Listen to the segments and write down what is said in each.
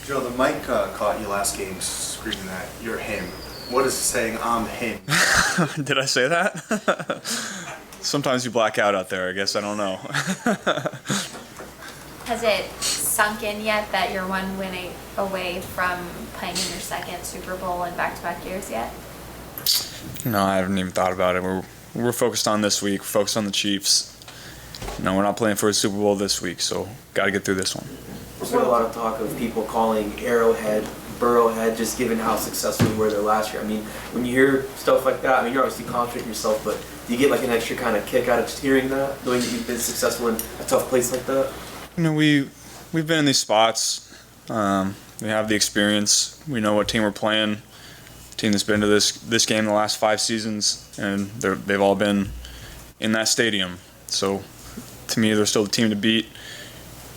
Joe, the mic caught you last game screaming that you're him. What is saying I'm him? Did I say that? Sometimes you black out there, I guess. I don't know. Has it sunk in yet that you're one win away from playing in your second Super Bowl in back-to-back years yet? No, I haven't even thought about it. We're focused on this week. We're focused on the Chiefs. No, we're not playing for a Super Bowl this week, so got to get through this one. There's been a lot of talk of people calling Arrowhead, Burrowhead, just given how successful you were there last year. I mean, when you hear stuff like that, I mean, you're obviously confident in yourself, but do you get like an extra kind of kick out of just hearing that, knowing that you've been successful in a tough place like that? You know, we've been in these spots. We have the experience. We know what team we're playing. Team that's been to this game the last 5 seasons, and they've all been in that stadium. So, to me, they're still the team to beat,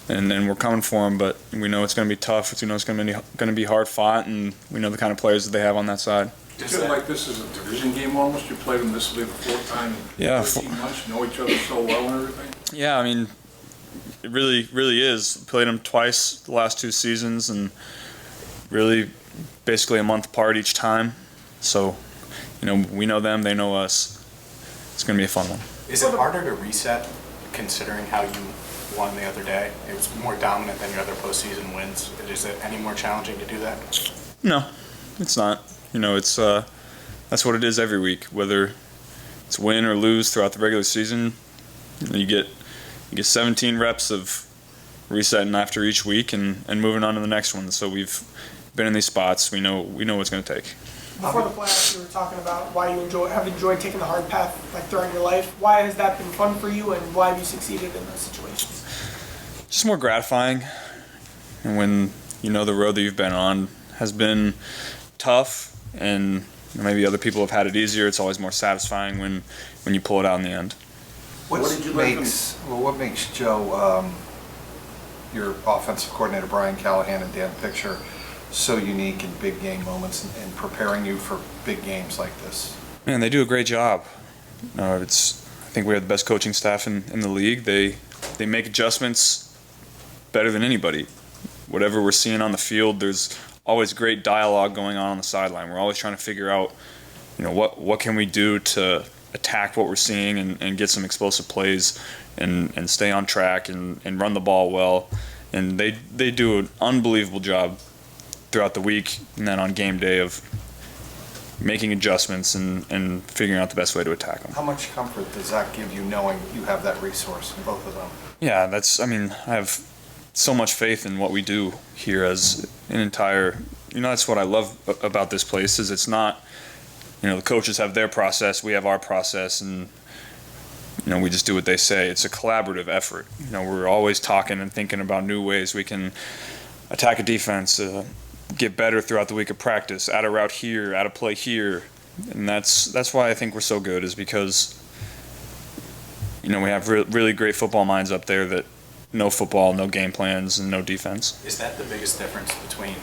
and we're coming for them. But we know it's going to be tough. We know it's going to be hard fought, and we know the kind of players that they have on that side. Do you feel like this is a division game almost? You played them, this will be the 4th time in 13 months. You know each other so well and everything. Yeah, I mean, it really is. Played them twice the last 2 seasons, and really basically a month apart each time. So, you know, we know them, they know us. It's going to be a fun one. Is it harder to reset considering how you won the other day? It was more dominant than your other postseason wins. Is it any more challenging to do that? No, it's not. You know, it's that's what it is every week. Whether it's win or lose throughout the regular season, you get 17 reps of resetting after each week and moving on to the next one. So we've been in these spots. We know what's going to take. Before the playoffs, you were talking about why you have enjoyed taking the hard path like throughout your life. Why has that been fun for you, and why have you succeeded in those situations? Just more gratifying. And when you know the road that you've been on has been tough, and maybe other people have had it easier, it's always more satisfying when you pull it out in the end. What makes Joe, your offensive coordinator Brian Callahan and Dan Picture, so unique in big game moments and preparing you for big games like this? Man, they do a great job. I think we have the best coaching staff in the league. They make adjustments better than anybody. Whatever we're seeing on the field, there's always great dialogue going on the sideline. We're always trying to figure out, you know, what can we do to attack what we're seeing and get some explosive plays and stay on track and run the ball well. And they do an unbelievable job throughout the week, and then on game day of making adjustments and figuring out the best way to attack them. How much comfort does that give you knowing you have that resource in both of them? Yeah, I have so much faith in what we do here as an entire, you know, that's what I love about this place is it's not, you know, the coaches have their process, we have our process, and, you know, we just do what they say. It's a collaborative effort. You know, we're always talking and thinking about new ways we can attack a defense, get better throughout the week of practice, add a route here, add a play here. And that's why I think we're so good, is because, you know, we have really great football minds up there that know football, no game plans, and no defense. Is that the biggest difference between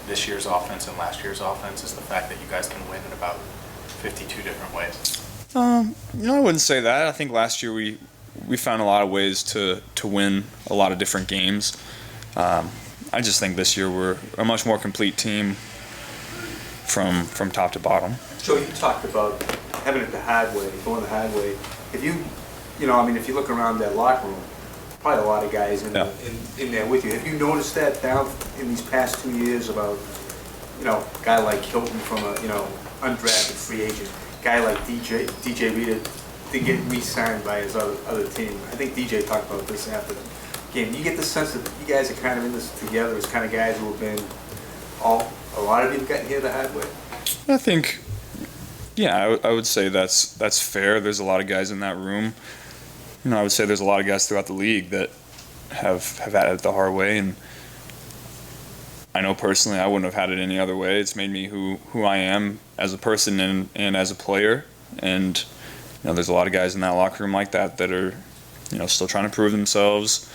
this year's offense and last year's offense, is the fact that you guys can win in about 52 different ways? You know, I wouldn't say that. I think last year we found a lot of ways to win a lot of different games. I just think this year we're a much more complete team from top to bottom. Joe, you talked about having it the hard way, going the hard way. If if you look around that locker room, probably a lot of guys in there with you. Have you noticed that down in these past 2 years about, you know, a guy like Hilton from a, you know, undrafted free agent, guy like DJ Reader didn't get re-signed by his other team. I think DJ talked about this after the game. You get the sense that you guys are kind of in this together as kind of guys who have been a lot of you have gotten here the hard way? I think, yeah, I would say that's fair. There's a lot of guys in that room. You know, I would say there's a lot of guys throughout the league that have had it the hard way, and I know personally I wouldn't have had it any other way. It's made me who I am as a person and as a player. And, you know, there's a lot of guys in that locker room like that are, you know, still trying to prove themselves.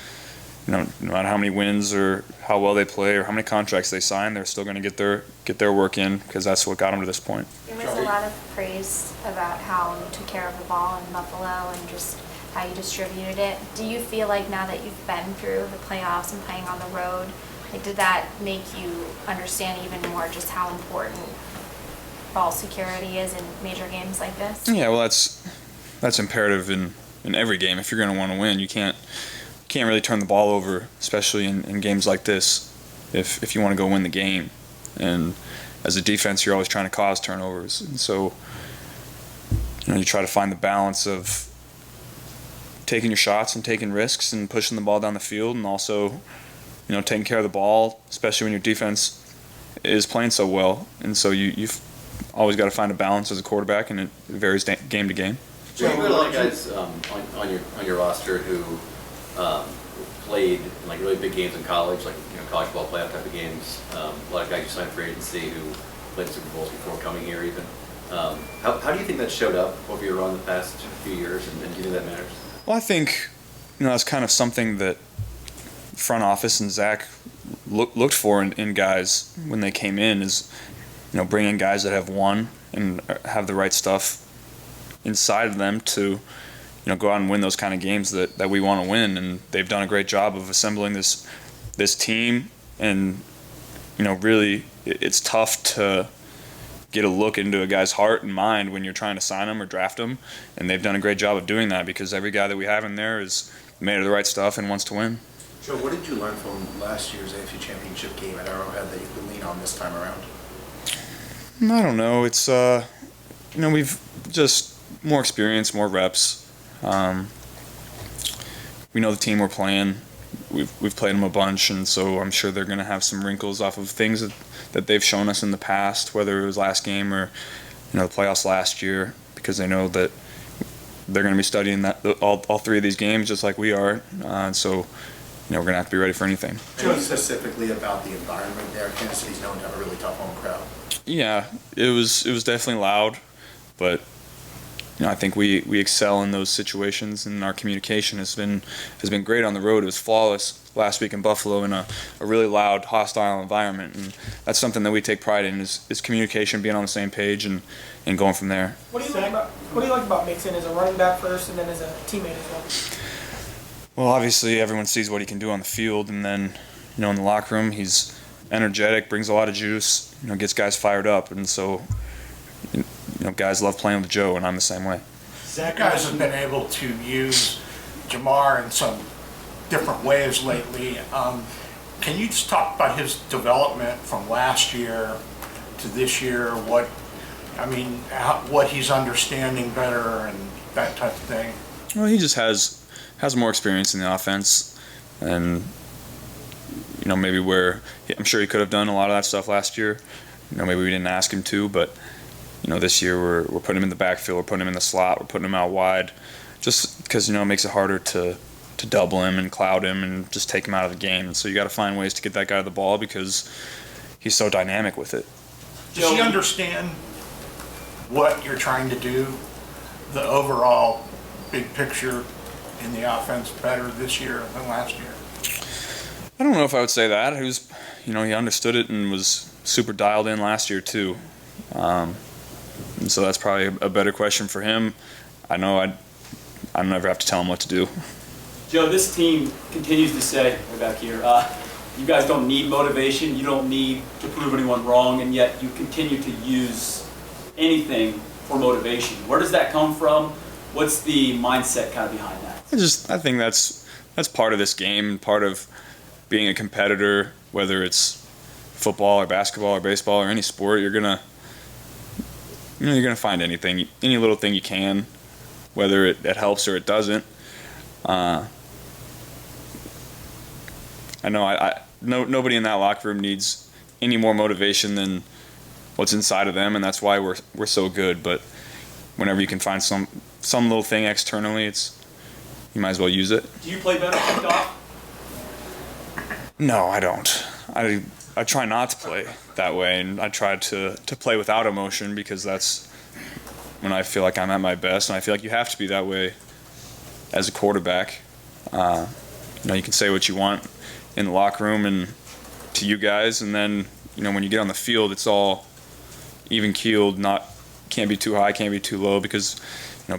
You know, no matter how many wins or how well they play or how many contracts they sign, they're still going to get their work in, because that's what got them to this point. There was a lot of praise about how you took care of the ball in Buffalo and just how you distributed it. Do you feel like now that you've been through the playoffs and playing on the road, Like, did that make you understand even more just how important ball security is in major games like this? Yeah, well, that's imperative in every game. If you're going to want to win, you can't really turn the ball over, especially in games like this, if you want to go win the game. And as a defense, you're always trying to cause turnovers. And so, you try to find the balance of taking your shots and taking risks and pushing the ball down the field, and also, taking care of the ball, especially when your defense is playing so well. And so you've always got to find a balance as a quarterback, and it varies game to game. So you got a lot of guys on your roster who played in like really big games in college, like college ball playoff type of games. A lot of guys who signed for agency who played in Super Bowls before coming here even. How do you think that showed up over your run the past few years, and do you think that matters? Well, I think that's kind of something that front office and Zach looked for in guys when they came in, is bringing guys that have won and have the right stuff inside of them to go out and win those kind of games that we want to win. And they've done a great job of assembling this team. And really, it's tough to get a look into a guy's heart and mind when you're trying to sign him or draft him. And they've done a great job of doing that, because every guy that we have in there is made of the right stuff and wants to win. Joe, what did you learn from last year's AFC Championship game at Arrowhead that you could lean on this time around? I don't know. It's we've just more experience, more reps. We know the team we're playing. We've played them a bunch, and so I'm sure they're going to have some wrinkles off of things that they've shown us in the past, whether it was last game or the playoffs last year, because they know that they're going to be studying all three of these games just like we are, and so we're going to have to be ready for anything. Joe, specifically about the environment there, Kansas City's known to have a really tough home crowd. Yeah, it was definitely loud, but I think we excel in those situations, and our communication has been great on the road. It was flawless last week in Buffalo in a really loud, hostile environment, and that's something that we take pride in is communication, being on the same page, and going from there. What do you like about Mixon as a running back first, and then as a teammate as well? Well, obviously everyone sees what he can do on the field, and then in the locker room he's energetic, brings a lot of juice, gets guys fired up, and so guys love playing with Joe, and I'm the same way. You guys have been able to use Jamar in some different ways lately. Can you just talk about his development from last year to this year? What he's understanding better and that type of thing? Well, he just has more experience in the offense, and maybe where I'm sure he could have done a lot of that stuff last year. Maybe we didn't ask him to, but this year we're putting him in the backfield, we're putting him in the slot, we're putting him out wide, just because it makes it harder to double him and cloud him and just take him out of the game. And so you got to find ways to get that guy the ball, because he's so dynamic with it. Does he understand what you're trying to do, the overall big picture in the offense, better this year than last year? I don't know if I would say that. He was, he understood it and was super dialed in last year too. And so that's probably a better question for him. I know I never have to tell him what to do. Joe, this team continues to say, way back here, you guys don't need motivation, you don't need to prove anyone wrong, and yet you continue to use anything for motivation. Where does that come from? What's the mindset kind of behind that? I think that's part of this game, part of being a competitor, whether it's football or basketball or baseball or any sport. You're gonna find any little thing you can, whether it helps or it doesn't. I know nobody in that locker room needs any more motivation than what's inside of them, and that's why we're so good. But whenever you can find some little thing externally, you might as well use it. Do you play better kicked off? No, I don't. I try not to play that way, and I try to play without emotion, because that's when I feel like I'm at my best, and I feel like you have to be that way as a quarterback. You can say what you want in the locker room and to you guys, and then when you get on the field, it's all even keeled. Can't be too high, can't be too low, because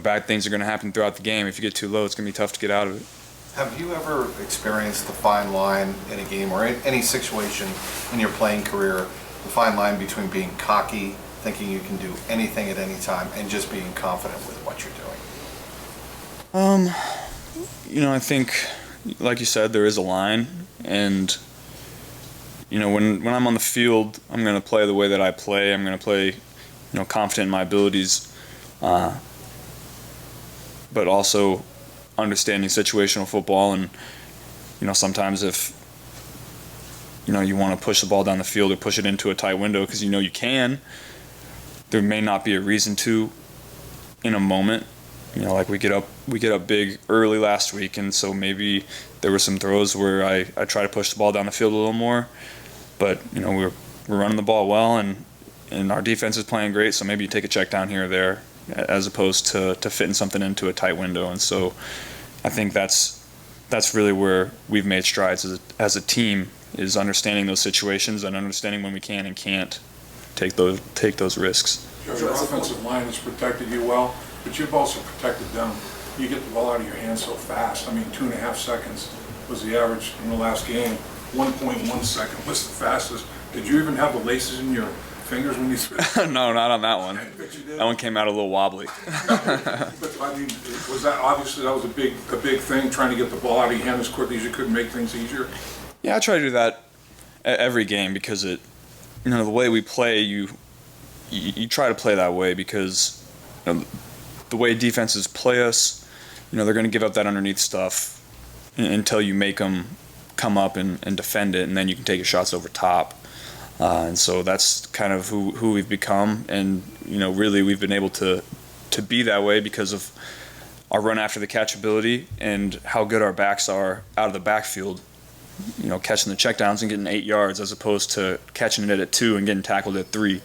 bad things are going to happen throughout the game. If you get too low, it's going to be tough to get out of it. Have you ever experienced the fine line in a game or in any situation in your playing career, the fine line between being cocky, thinking you can do anything at any time, and just being confident with what you're doing? I think, like you said, there is a line, and when I'm on the field, I'm going to play the way that I play. I'm going to play, confident in my abilities, but also understanding situational football. And sometimes if you want to push the ball down the field or push it into a tight window because you can, there may not be a reason to in a moment. Like we get up big early last week, and so maybe there were some throws where I try to push the ball down the field a little more, but we're running the ball well, and our defense is playing great, so maybe you take a check down here or there as opposed to fitting something into a tight window. And so I think that's really where we've made strides as a team, is understanding those situations and understanding when we can and can't take those risks. Your offensive line has protected you well, but you've also protected them. You get the ball out of your hands so fast. 2.5 seconds was the average in the last game. 1.1 second was the fastest. Did you even have the laces in your fingers when you threw it? No, not on that one. That one came out a little wobbly. But was that obviously that was a big thing, trying to get the ball out of your hand as quickly as you could, make things easier? Yeah, I try to do that every game because the way we play, you try to play that way because the way defenses play us, they're going to give up that underneath stuff until you make them come up and defend it, and then you can take your shots over top. And so that's kind of who we've become, and really we've been able to be that way because of our run after the catch ability and how good our backs are out of the backfield. Catching the checkdowns and getting 8 yards as opposed to catching it at 2 and getting tackled at 3.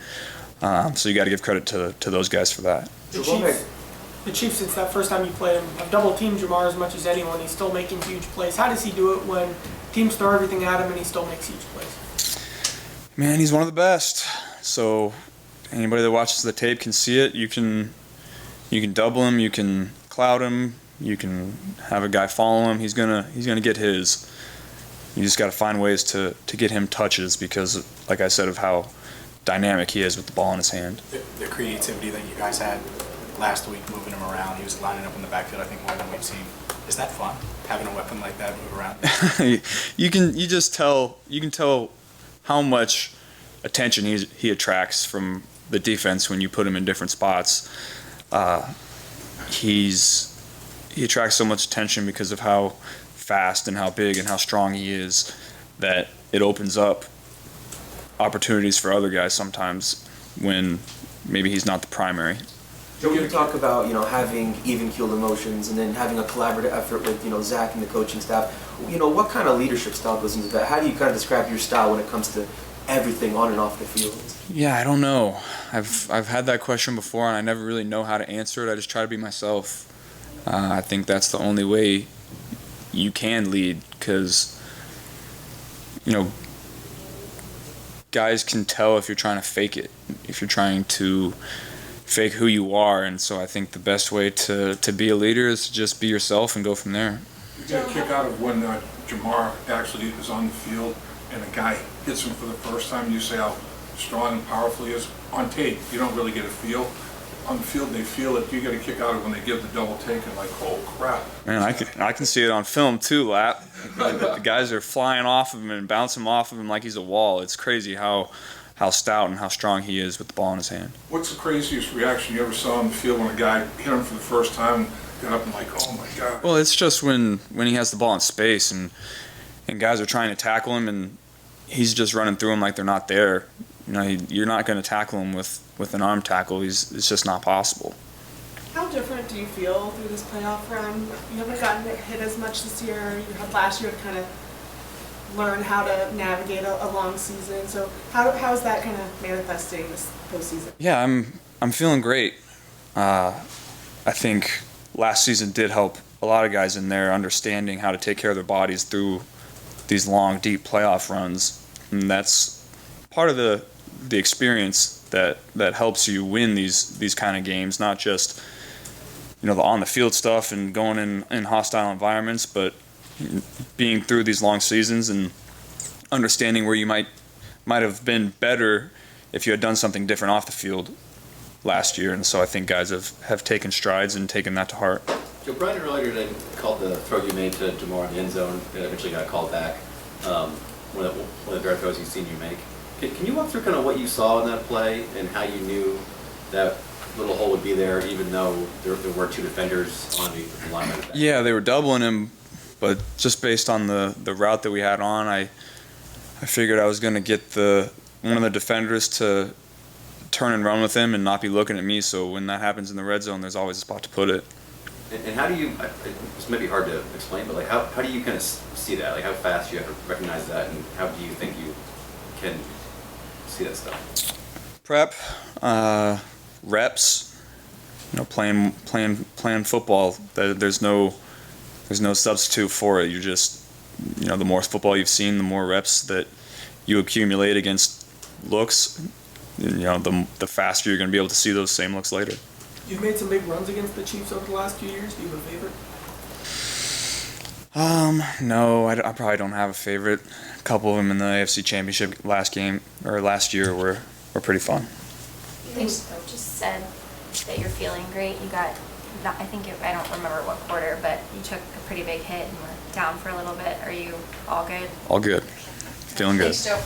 So you got to give credit to those guys for that. The Chiefs, since that first time you played him, have double-teamed Jamar as much as anyone. He's still making huge plays. How does he do it when teams throw everything at him and he still makes huge plays? Man, he's one of the best. So anybody that watches the tape can see it. You can double him, you can cloud him, you can have a guy follow him. He's gonna get his. You just got to find ways to get him touches because, like I said, of how dynamic he is with the ball in his hand. The creativity that you guys had last week, moving him around, he was lining up in the backfield, I think, more than we've seen. Is that fun, having a weapon like that move around? You can tell how much attention he attracts from the defense when you put him in different spots. He attracts so much attention because of how fast and how big and how strong he is that it opens up opportunities for other guys sometimes when maybe he's not the primary. Joe, you talk about having even-keeled emotions and then having a collaborative effort with Zach and the coaching staff. What kind of leadership style goes into that? How do you kind of describe your style when it comes to everything on and off the field? Yeah, I don't know. I've had that question before and I never really know how to answer it. I just try to be myself. I think that's the only way you can lead because guys can tell if you're trying to fake it, if you're trying to fake who you are, and so I think the best way to be a leader is to just be yourself and go from there. You get a kick out of when Jamar actually is on the field and a guy hits him for the first time. You say how strong and powerful he is. On tape, you don't really get a feel. On the field, they feel it. You get a kick out of when they give the double take and like, oh crap. Man, I can see it on film too, Lap. The guys are flying off of him and bouncing off of him like he's a wall. It's crazy how stout and how strong he is with the ball in his hand. What's the craziest reaction you ever saw on the field when a guy hit him for the first time and got up and like, oh my God? Well, it's just when he has the ball in space and guys are trying to tackle him and he's just running through them like they're not there. You're not going to tackle him with an arm tackle. It's just not possible. How different do you feel through this playoff run? You haven't gotten hit as much this year. You had last year to kind of learn how to navigate a long season. So how is that kind of manifesting this postseason? Yeah, I'm feeling great. I think last season did help a lot of guys in there understanding how to take care of their bodies through these long, deep playoff runs, and that's part of the experience that helps you win these kind of games, not just the on the field stuff and going in hostile environments, but being through these long seasons and understanding where you might have been better if you had done something different off the field last year. And so I think guys have taken strides and taken that to heart. Joe, Brian earlier today called the throw you made to Jamar in the end zone that eventually got called back. One of the better throws he's seen you make. Can you walk through kind of what you saw in that play and how you knew that little hole would be there, even though there were two defenders on the lineman? Yeah, they were doubling him, but just based on the route that we had on, I figured I was going to get one of the defenders to turn and run with him and not be looking at me. So when that happens in the red zone, there's always a spot to put it. And how do you, this may be hard to explain, but like how do you kind of see that? Like how fast you have to recognize that, and how do you think you can see that stuff? Prep, reps, playing football. There's no substitute for it. You just, the more football you've seen, the more reps that you accumulate against looks, the faster you're going to be able to see those same looks later. You've made some big runs against the Chiefs over the last few years. Do you have a favorite? No, I probably don't have a favorite. A couple of them in the AFC Championship last year were pretty fun. You think Coach just said that you're feeling great. You got, I don't remember what quarter, but you took a pretty big hit and were down for a little bit. Are you all good? All good. Feeling good. Thanks, Joe.